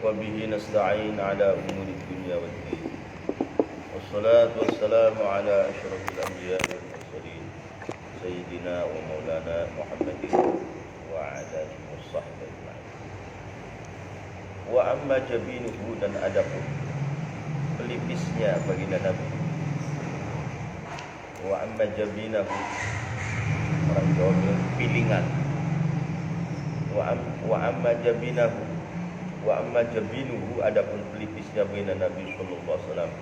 وبه نستعين على أمور الدنيا والدين والصلاة والسلام على أشرف الأنبياء والمرسلين سيدنا ومولانا محمد وعلى آله وصحبه أجمعين. وأما جبينه dan adapun pelipisnya baginda Nabi. Wa amma jabinahu, orang Jawa bilang pilingan. Wa amma jabinahu, wa amma jabinuhu, adapun pelipisnya baginda Nabi sallallahu alaihi wasallam.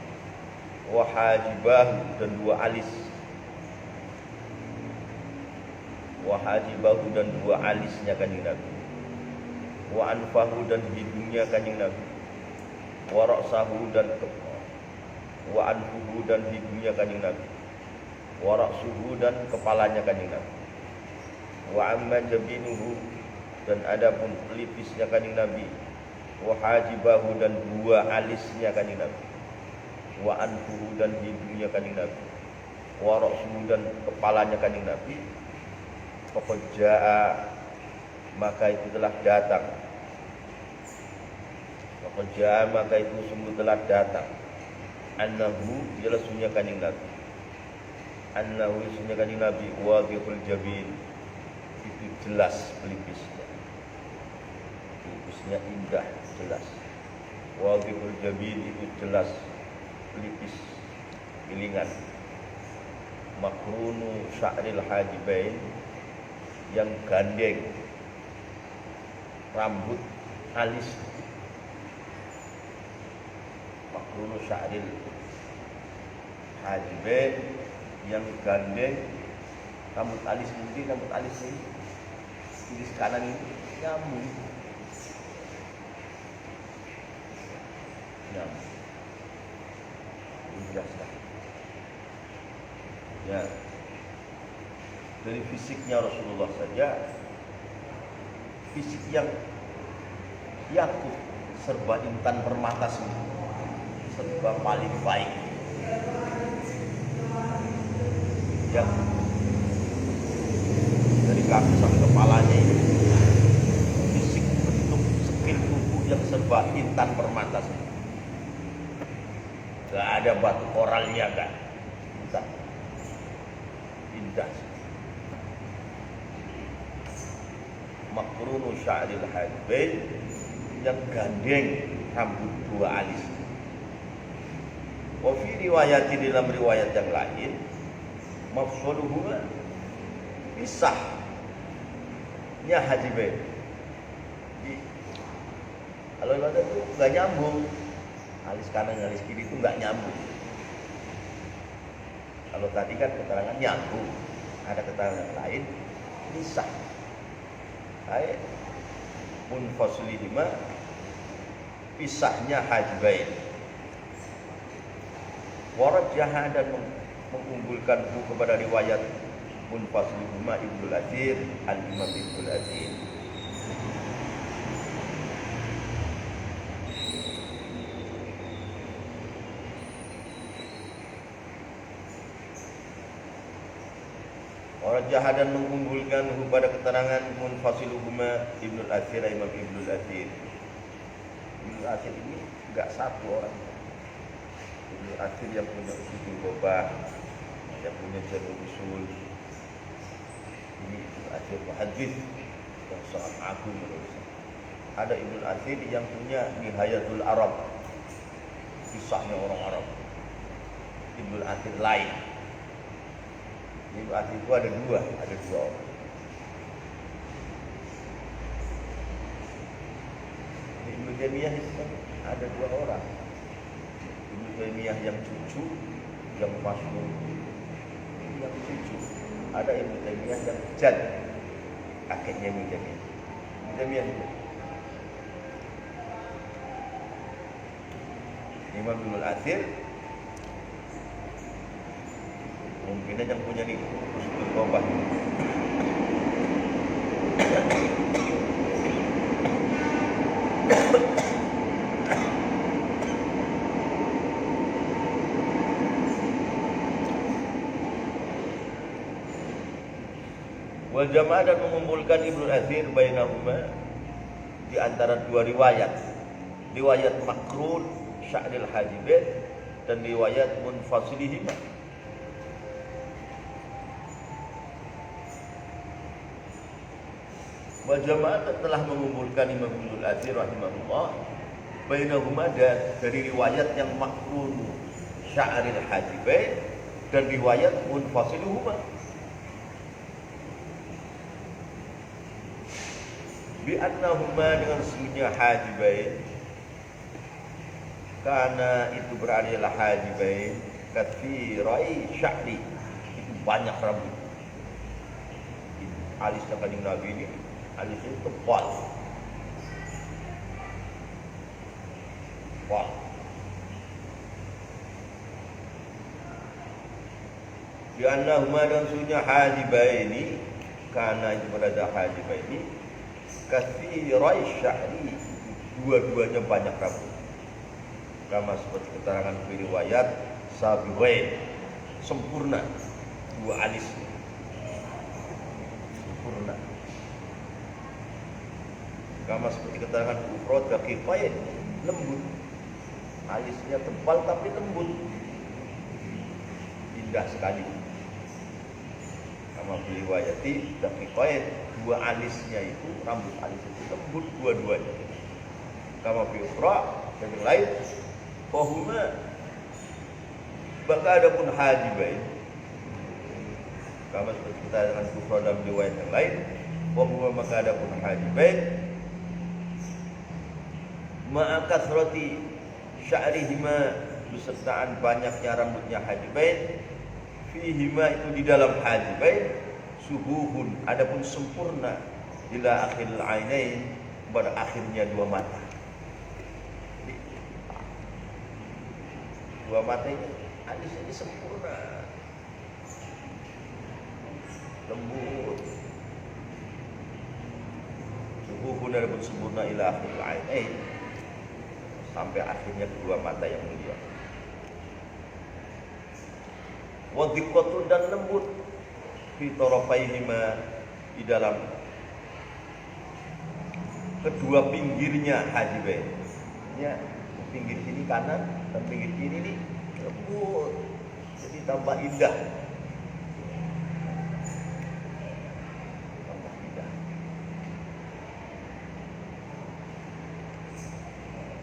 Wa hajibahu, dan dua alis. Wa hajibahu, dan dua alisnya kanjeng Nabi. Wa anfahu, dan hidungnya kanjeng Nabi. Wa ra'sahu, dan wa anfuhu, dan hidungnya kanjeng Nabi. Wa ra'suhu, dan kepalanya kanjeng Nabi. Wa amma jabinuhu, dan adapun pelipisnya kanjeng Nabi. Wa hajibahu, dan dua alisnya kanjeng Nabi. Wa anfuhu, dan hidungnya kanjeng Nabi. Wa ra'suhu, dan kepalanya kanjeng Nabi. Faqad jaa, maka itu telah datang. Faqad jaa, maka itu sungguh telah datang. Annahu, jelasnya kanjeng Nabi. Annahu, jelasnya kanjeng Nabi. Wadihul jabin, itu jelas pelipisnya. Pelipisnya indah, jelas. Wadihul jabin, itu jelas pelipis, pilingan. Makrunu sya'ril hajibain, yang gandeng rambut alis. Makrunu sya'ril hajibain, yang gandeng rambut alis. Mungkin rambut alis ini iris kanan ini nyambung. Indah sekali. Ya, dari fisiknya Rasulullah saja, fisik yang yakut, serba intan permata semua, serba paling baik. Yang dari kaki sampai kepalanya ini fisik, bentuk, skill tubuh yang serba intan permata semua. Gak ada batu koralnya, gak. Indah. Makrunu sya'ril hajibain, yang gandeng rambut dua alis. Wa fi riwayat, di dalam riwayat yang lain, mafsuluhu, pisahnya hajibain. Kalau ada itu nggak nyambung, alis kanan alis kiri itu nggak nyambung. Kalau tadi kan keterangan nyambung, ada keterangan lain pisah. Baik, munfasilihima, pisahnya hajibain. Warajjaha, dan mengunggulkan kepada riwayat munfasilihima Ibnul Athir, Al-Imam Ibnul Athir. Warajjaha, dan mengunggulkan kepada keterangan munfasiluhuma Ibnul Athir, Imam Ibnul Athir. Ibnul Athir ini enggak satu orang. Ibnul Athir yang punya usul gobah, yang punya jalur usul. Ini Ibnul Athir muhaddits yang sangat agung menurut saya. Ada Ibnul Athir yang punya Nihayatul Arab, kisahnya orang Arab. Ibnul Athir lain. Ibnu Athir itu ada dua orang. Di Ibnu Taimiyah itu kan ada dua orang. Ibnu Taimiyah yang cucu, yang masyhur, yang cucu. Ada Ibnu Taimiyah yang jad, kakeknya Ibnu Taimiyah. Ibnu Taimiyah itu Imam Ibnul Athir, mungkin yang punya nih usul gobah. Wal jamaah, dan mengumpulkan Ibnu Athir bainahuma, di antara dua riwayat. riwayat makrun sya'ril hajibain dan riwayat munfasilihima. Wa jama'at telah mengumpulkan Imam Ibnul Athir rahimahullah bainahuma dari riwayat yang makrun sya'ril hajibain dan riwayat munfasiluhuma bi annahuma dengan sesungguhnya hajibain karena itu beradalah hajibain kathirai sya'ri itu banyak rambut. Alisnya kanjeng Nabi ini alisnya tebal di annahuma dan sesungguhnya hajibaini karena itu berada hajibaini kathirai sya'ri dua-duanya banyak rambut kama seperti keterangan riwayat sabiqain sempurna dua alis sempurna kama seperti keterangan ufrad daqiqain lembut alisnya tebal tapi lembut indah sekali kama riwayati daqiqain dua alisnya itu rambut alis itu lembut dua-duanya kama ufrad dan yang lain bahuma maka adapun hajibain kama seperti kita dengan kufra dalam riwayat yang lain bahuma maka adapun hajibain ma'akat roti sya'rihima besertaan banyaknya rambutnya hajibain fihima itu di dalam hajibain subuhun adapun sempurna ila akhiril ainain pada akhirnya dua mata. Dua mata ini alis ini sempurna lembut subuhun adapun sempurna ila akhiril ainain sampai akhirnya kedua mata yang mulia. Wa dhiqatun dan lembut fi tarafaihima di dalam kedua pinggirnya hajibain. Ya, pinggir sini kanan dan pinggir kiri ini lembut. Jadi tambah indah.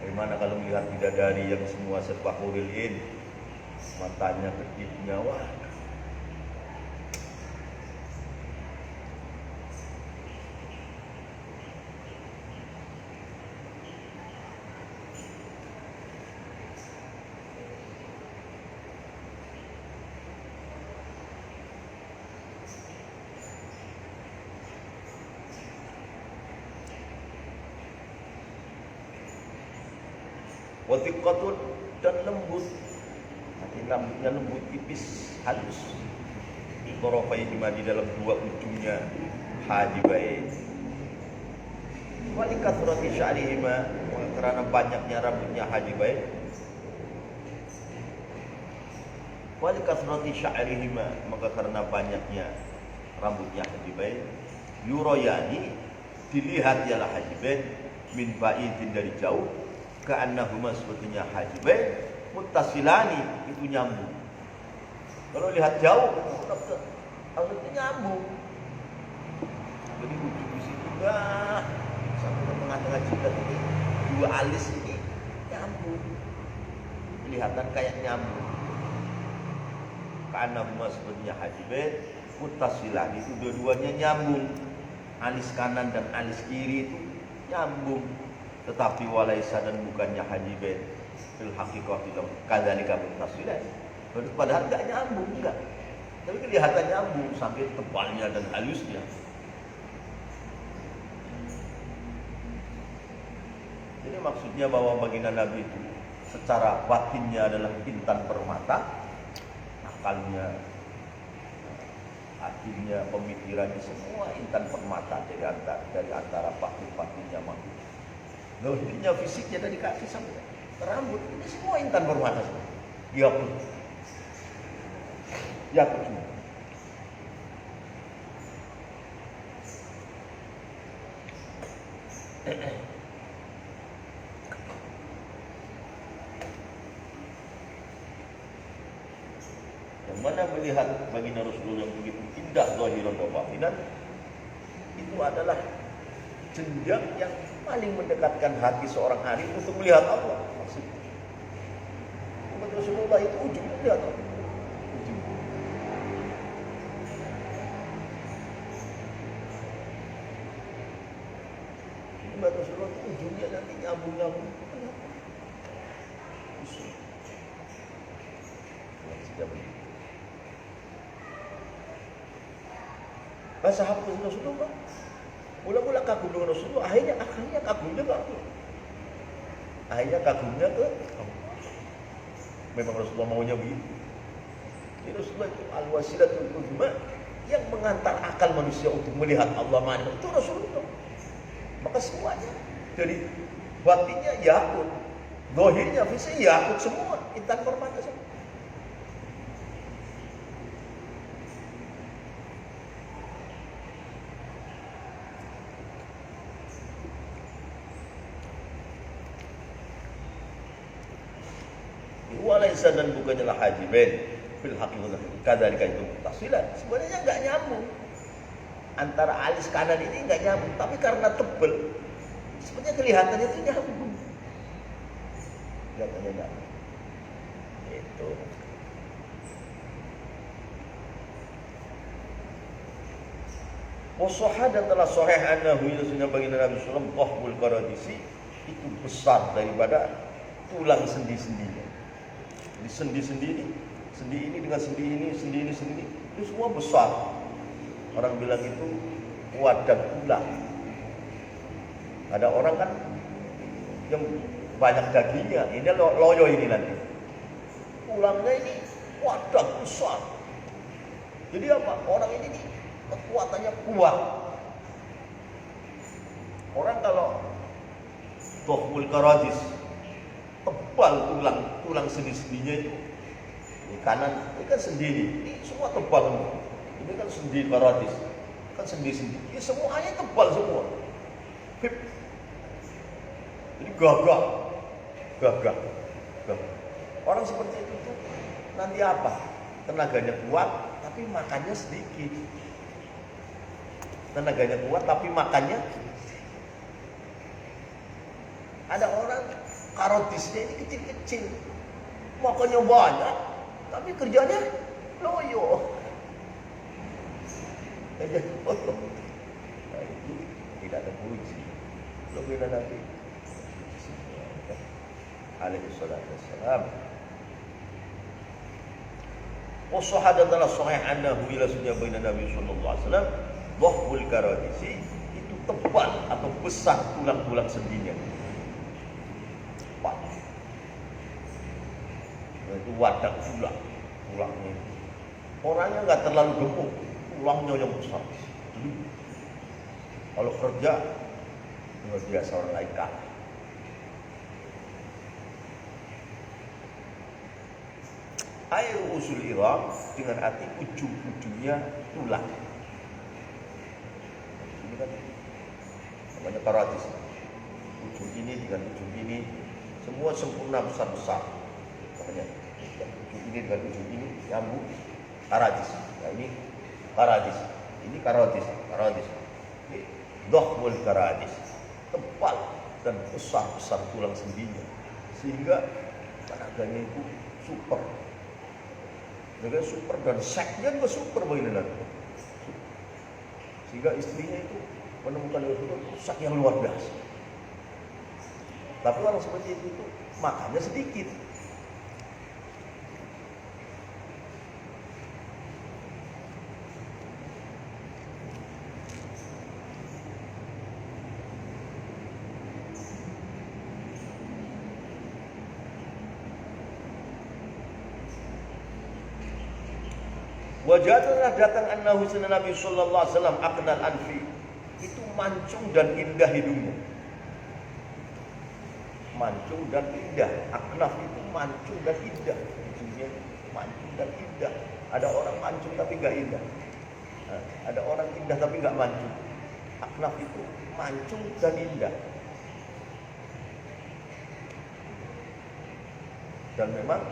Bagaimana kalau melihat bidadari yang semua serba huril in, matanya kedipnya, wah. Watiqatun dan lembut, nanti rambutnya lembut tipis halus. Torofaihima di dalam dua ujungnya hajibain. Walikathrati sya'rihima karena banyaknya rambutnya hajibain. Walikathrati sya'rihima maka karena banyaknya rambutnya hajibain. Yuroyani dilihat ialah hajibain min ba'idin dari jauh. Ka'annahuma sepertinya hajibain muttasilani itu nyambung. Kalau lihat jauh maksudnya nyambung. Jadi ujung di situ sampai ke tengah-tengah jidat ini dua alis ini nyambung. Kelihatan kayak nyambung. Ka'annahuma sepertinya hajibain muttasilani itu dua-duanya nyambung. Alis kanan dan alis kiri itu nyambung. Tetapi walaisa dan bukannya hajibain fil haqiqah tidak kadzalika muttasilan. Padahal enggak nyambung enggak. Tapi kelihatan nyambung sampai tebalnya dan halusnya. Jadi maksudnya bahwa baginda Nabi itu secara batinnya adalah intan permata, akalnya, hatinya, pemikirannya semua intan permata dari antara batin-batinnya makhluk. Lalu intinya fisiknya dari kaki sampai rambut ini semua intan permata semua. Yakut semua. Mana melihat baginda Rasulullah yang begitu indah zahiran wa batinan, itu adalah jenjang yang paling mendekatkan hati seorang hari untuk melihat Allah. Maksudnya umat Rasulullah itu ujungnya melihat Allah. Umat Rasulullah itu ujungnya nanti nyambung-nyambung. Sahabat Rasulullah mula-mula kagum dengan Rasulullah, akhirnya kagumnya ke Allah. Akhirnya kagumnya ke Allah. Memang Rasulullah maunya begitu. Jadi Rasulullah itu al-wasilatul uzma, yang mengantar akal manusia untuk melihat Allah mana, itu Rasulullah. Maka semuanya dari batinnya yakut, zahirnya fisik yakut semua, intan permata semua. Walaysa dan bukannya lah hajiben fil haqiqah kadzalika itu tafsilan. Sebenarnya enggak nyambung. Antara alis kanan ini enggak nyambung, tapi karena tebel sebenarnya kelihatannya itu nyambung. Kelihatannya nyambung. Itu. Wasahah dan telah sahih annahu yusuna baginda Nabi sallallahu alaihi wasallam qahbul qaradisi, itu besar daripada tulang sendi-sendinya. Di sendi-sendi ini dengan sendi ini, itu semua besar. Orang bilang itu wadah tulang. Ada orang kan yang banyak dagingnya, ini loyo ini nanti. Tulangnya ini wadah besar. Jadi apa? Orang ini nih, kekuatannya kuat. Orang kalau tohmul karadis, tebal tulang sendi-sendinya itu. Di kanan ini kan sendi ini semua tebal semua. Ini kan sendi karadis, kan sendi-sendi. Ini semuanya tebal semua. Hip. Jadi gagah. Orang seperti itu tuh nanti apa? Tenaganya kuat, tapi makannya sedikit. Tenaganya kuat, tapi makannya. Ada orang karotisnya ini kecil-kecil, makannya banyak, tapi kerjanya loyo. Nah, itu tidak ada puji. Lebih Nabi alaihi salatu wassalam. Wasahada adalah sahih annahu ila sunnah baina Nabi sallallahu alaihi wasallam dhahbul karadisi, itu tebal atau besar tulang-tulang sendinya. Itu wadah tulangnya. Orangnya nggak terlalu gemuk, tulangnya yang besar. Jadi kalau kerja luar biasa, orang lain kalah. Air usul iram dengan arti ujung-ujungnya tulang. Ini kan namanya karatis. Ujung ini dengan ujung ini semua sempurna besar-besar. Makanya ujung ini dengan ujung ini nyambung, karadis. Nah ini karadis, ini karadis. Ini dhahmul karadis, tebal dan besar tulang sendinya, sehingga tenaganya itu super. Juga super dan seksnya juga super begini. Sehingga istrinya itu menemukan itu seks yang luar biasa. Tapi orang seperti itu makannya sedikit. Wajahnya datang annahu sunnah Nabi sallallahu alaihi wasallam aqnal anfi, itu mancung dan indah hidungnya. Mancung dan indah. Aknaf itu mancung dan indah. Hidungnya mancung dan indah. Ada orang mancung tapi enggak indah. Nah, ada orang indah tapi enggak mancung. Aknaf itu mancung dan indah. Dan memang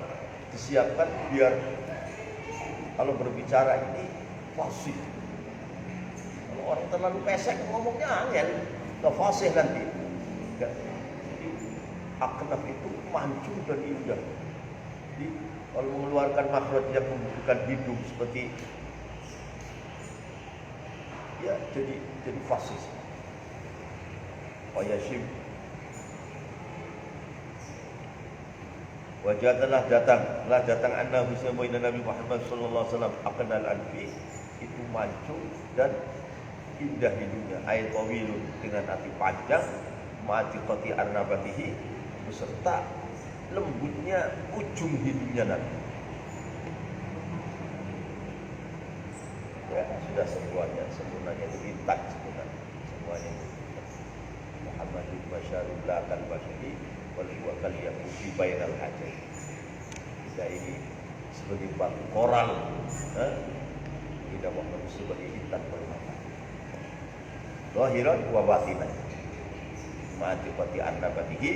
disiapkan biar Kalau berbicara ini fasih. Kalau orang terlalu pesek ngomongnya angel, nggak fasih nanti. Enggak. Aknaf itu mancung dan indah. Jadi kalau mengeluarkan makhraj yang membutuhkan hidung seperti ya jadi fasih. Wayasim. Wajadalah datang annahu samaina Nabi Muhammad sallallahu alaihi wasallam aqnal anfi, itu mancung dan indah hidungnya, ayat tawilun dengan hati panjang, ma'atiqati arnabatihi beserta lembutnya ujung hidungnya Nabi. Ya sudah semuanya itu intak semuanya Muhammadun basyarullah kal basyari wal huwa kal yaquti bainal hajat. Kita ini sebagai batu koral, kita Muhammad sebagai intak permata. Zahiran wa batinan. Ma'atifati annabatihi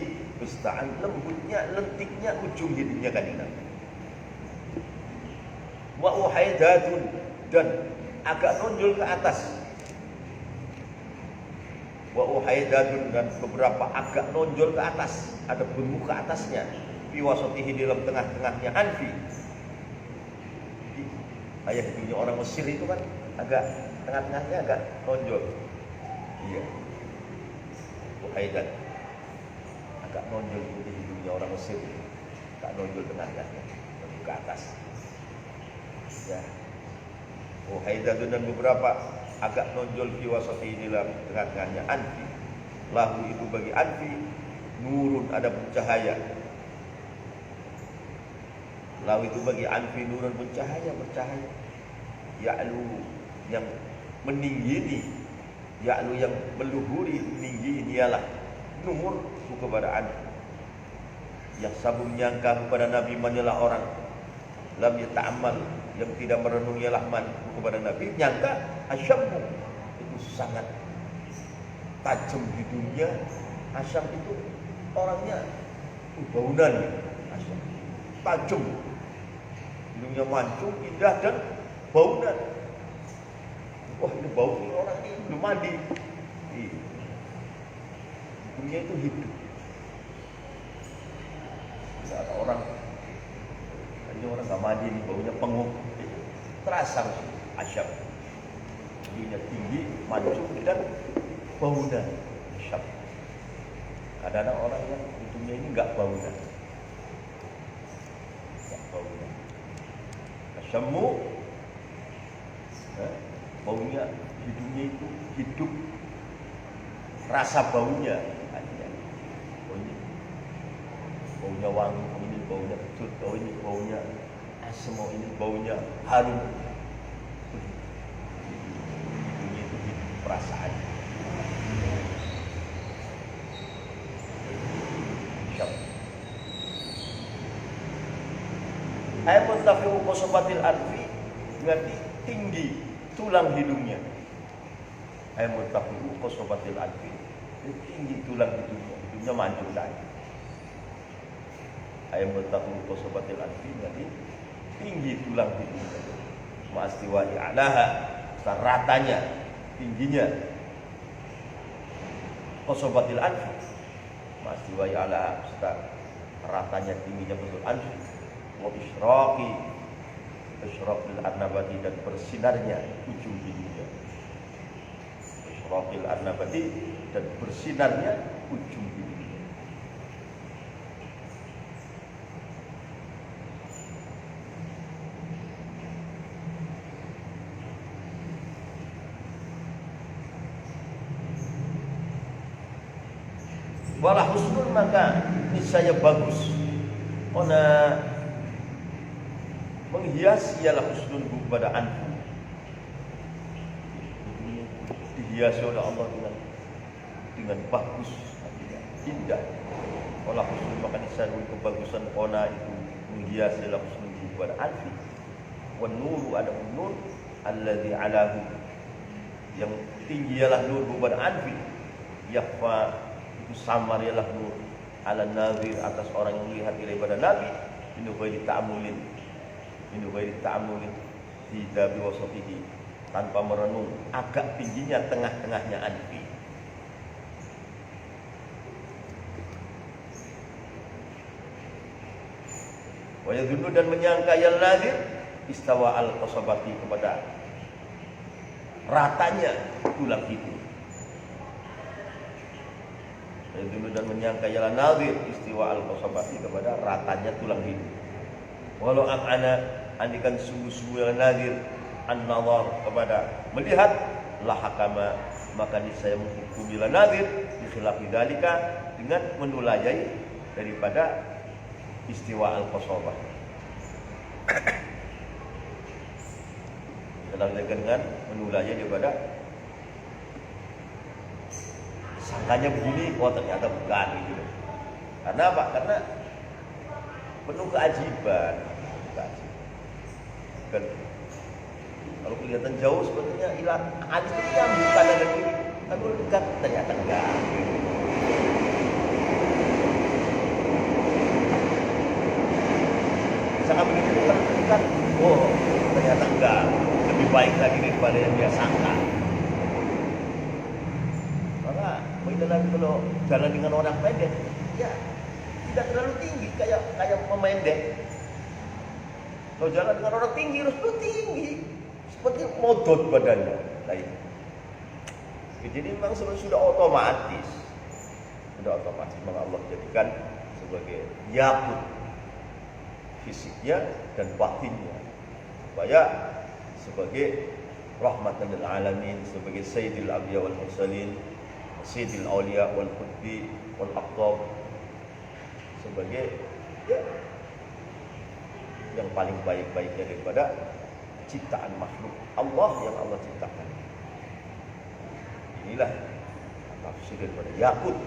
besta'an lembutnya, lentiknya ujung hidungnya kanina. Wa uhaidatun dan agak nonjol ke atas. Wa uhaidatun dan beberapa agak nonjol ke atas, ada bengkuk ke atasnya. Fi wasatihi dalam tengah-tengahnya anfi. Ayah hidungnya orang Mesir itu kan agak tengah-tengahnya agak nonjol. Iya. Uhaidat agak nonjol di hidungnya orang Mesir, agak nonjol tengah-tengahnya ke atas. Ya. Uhaidatun dan beberapa agak nonjol fi wasatihi dalam tengah-tengahnya anfi. Lahu itu bagi anfi nurun, ada bercahaya. Lahu itu bagi anfi nurun bercahaya. Ya'lu yang meninggi, ya'lu yang meluhuri, meninggi ialah nur kepada anfi. Yang sabun menyangka kepada Nabi menyalah orang lam yata'ammal, yang tidak merenungi lahman kepada Nabi, nyangka asyammu itu sangat tajam hidungnya. Asyam itu orangnya baunan, asyam tajam hidungnya, mancung, indah dan baunan. Wah, ini bau ini, orang ini belum mandi. Hidungnya itu hidup. Tidak ada orang nggak mandi nih, baunya penguk, terasa asyam. Hidungnya tinggi, mancung dan baunan asyam. Ada orang yang hidungnya ini nggak baunan, asyammu, baunya hidungnya itu hidup, rasa baunya ada. Baunya wangi, ini baunya kecut, ini baunya asam, ini baunya harum. Hidungnya itu hidup perasaan. Ayat muntafi'u qosobatil arfi berarti tinggi tulang hidungnya. Ayat muntafi'u qosobatil arfi tinggi tulang hidungnya mancung tadi. Ayat muntafi'u qosobatil arfi berarti tinggi tulang hidungnya. Ma'astiwa'i alaha, ratanya, tingginya. Qosobatil arfi ma'astiwa'i alaha, ratanya, tingginya betul anfi. Wa isyraqil arnabati dan bersinarnya ujung hidungnya. Isyraqil arnabati dan bersinarnya ujung hidungnya. Wala husnul, maka niscaya bagus. Ona menghias ialah husnul kepada anfu. Dihiasi oleh Allah dengan bagus, indah. Wala husnul, maka niscaya kebagusan ona itu menghias ialah husnul kepada anfi. Wan nuru, ada nur alladzi alahu, yang tinggi ialah nur kepada anfi. Yakhfa, itu samar ialah nur ala nazir, atas orang yang melihat daripada Nabi. Min ghairi ta'amulin tidak biwasatihi, tanpa merenung agak tingginya tengah-tengahnya anfi. Wa yadhunnu dan menyangka yang nadir istawa al-qasabati kepada ratanya tulang hidung. Wa yadhunnu dan menyangka yang nadir istiwa al-qasabati kepada ratanya tulang hidung. Walau ana andikan sungguh-sungguh yang nadir an-nazar kepada melihat la hakama, maka niscaya menghukumi la nadir di khilafi dalika dengan menulayai daripada istiwa al-qasabah. Dalam dengan menulayai daripada sangkanya begini, oh ternyata bukan gitu. Karena apa? Karena penuh keajiban. Kan kalau kelihatan jauh sebenarnya hilang alis itu yang bukan ada kiri, tapi dekat ternyata enggak. Sangat begitu dekat, oh ternyata enggak, lebih baik lagi daripada yang dia sangka. Maka dalam kalau jalan dengan orang pendek, ya tidak terlalu tinggi kayak pemendek. Kalau jalan dengan orang tinggi, harus tinggi, seperti modot badannya. Lain. Jadi memang sudah otomatis, memang Allah jadikan sebagai yakut fisiknya dan batinnya, supaya sebagai rahmatan lil alamin, sebagai sayyidil anbiya wal mursalin, sayyidil auliya wal qutbi wal aqtab, sebagai ya yang paling baik-baiknya daripada ciptaan makhluk Allah yang Allah ciptakan. Inilah tafsir daripada yakut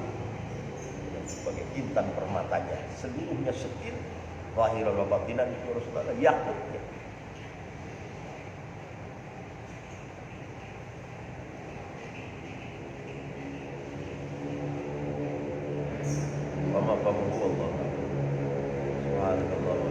yang sebagai intan permatanya, seluruhnya setir zahiran wa batinan itu Rasulullah yakutnya. Wa ma fahuwa Allah. Subhanallah.